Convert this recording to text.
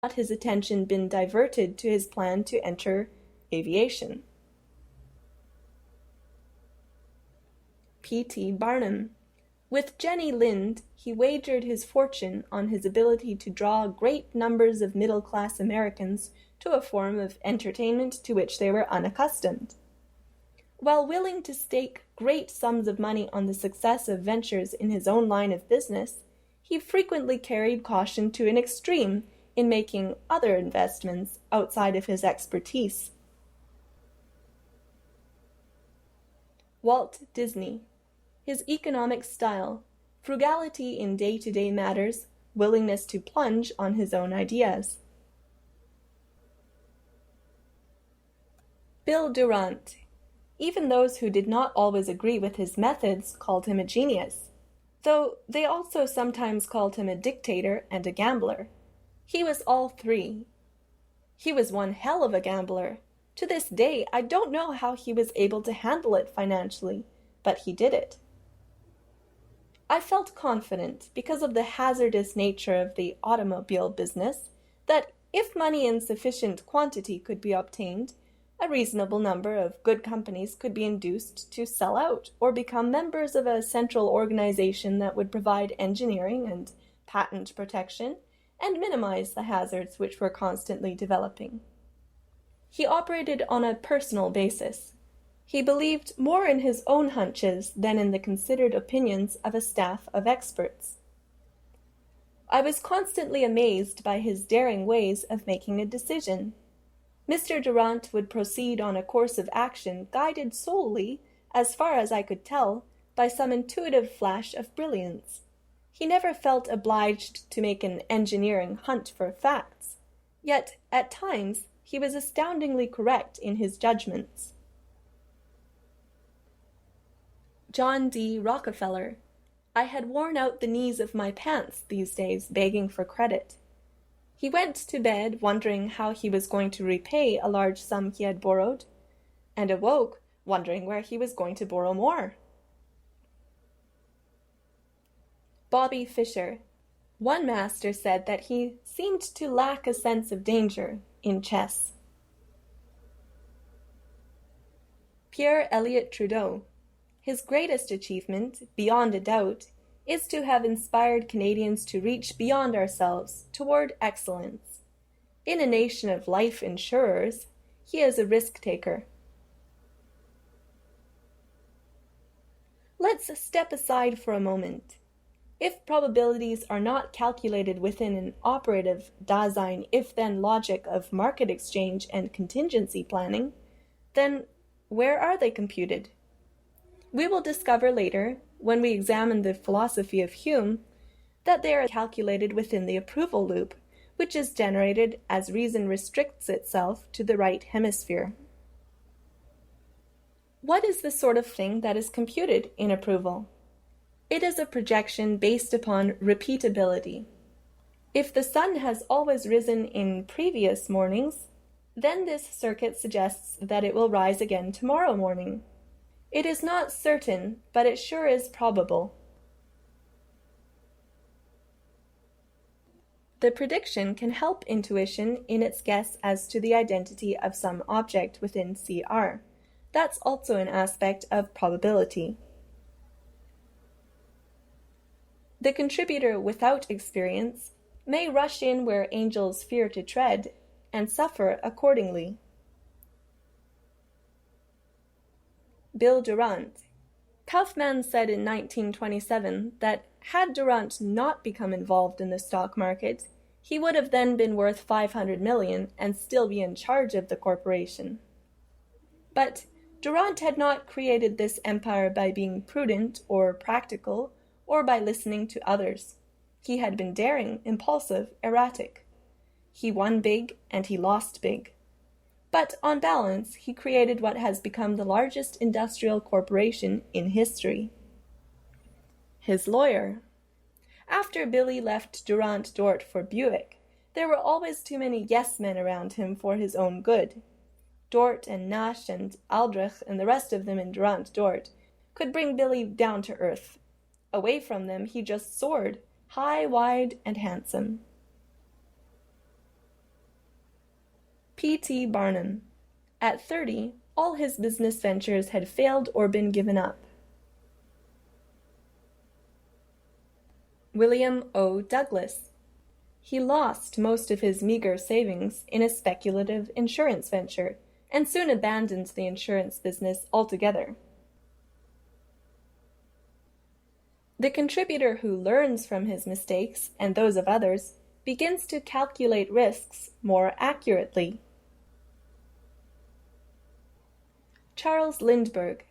not his attention been diverted to his plan to enter aviation. P. T. Barnum. With Jenny Lind, he wagered his fortune on his ability to draw great numbers of middle-class Americans to a form of entertainment to which they were unaccustomed. While willing to stake great sums of money on the success of ventures in his own line of business, he frequently carried caution to an extreme in making other investments outside of his expertise. Walt Disney. His economic style, frugality in day-to-day matters, willingness to plunge on his own ideas. Bill Durant. Even those who did not always agree with his methods called him a genius, though they also sometimes called him a dictator and a gambler. He was all three. He was one hell of a gambler. To this day, I don't know how he was able to handle it financially, but he did it. I felt confident, because of the hazardous nature of the automobile business, that if money in sufficient quantity could be obtained, a reasonable number of good companies could be induced to sell out or become members of a central organization that would provide engineering and patent protection and minimize the hazards which were constantly developing. He operated on a personal basis. He believed more in his own hunches than in the considered opinions of a staff of experts. I was constantly amazed by his daring ways of making a decision. Mr. Durant would proceed on a course of action guided solely, as far as I could tell, by some intuitive flash of brilliance. He never felt obliged to make an engineering hunt for facts, yet at times he was astoundingly correct in his judgments. John D. Rockefeller. I had worn out the knees of my pants these days begging for credit. He went to bed wondering how he was going to repay a large sum he had borrowed, and awoke wondering where he was going to borrow more. Bobby Fischer. One master said that he seemed to lack a sense of danger in chess. Pierre Elliott Trudeau. His greatest achievement, beyond a doubt, is to have inspired Canadians to reach beyond ourselves toward excellence. In a nation of life insurers, he is a risk-taker. Let's step aside for a moment. If probabilities are not calculated within an operative Dasein if-then logic of market exchange and contingency planning, then where are they computed? We will discover later, when we examine the philosophy of Hume, that they are calculated within the approval loop, which is generated as reason restricts itself to the right hemisphere. What is the sort of thing that is computed in approval? It is a projection based upon repeatability. If the sun has always risen in previous mornings, then this circuit suggests that it will rise again tomorrow morning. It is not certain, but it sure is probable. The prediction can help intuition in its guess as to the identity of some object within CR. That's also an aspect of probability. The contributor without experience may rush in where angels fear to tread and suffer accordingly. Bill Durant. Kaufman said in 1927 that had Durant not become involved in the stock market, he would have then been worth $500 million and still be in charge of the corporation. But Durant had not created this empire by being prudent or practical or by listening to others. He had been daring, impulsive, erratic. He won big and he lost big. But on balance, he created what has become the largest industrial corporation in history. His lawyer. After Billy left Durant Dort for Buick, there were always too many yes-men around him for his own good. Dort and Nash and Aldrich and the rest of them in Durant Dort could bring Billy down to earth. Away from them, he just soared, high, wide, and handsome. P.T. Barnum. At 30, all his business ventures had failed or been given up. William O. Douglas. He lost most of his meager savings in a speculative insurance venture and soon abandoned the insurance business altogether. The contributor who learns from his mistakes and those of others begins to calculate risks more accurately. Charles Lindbergh.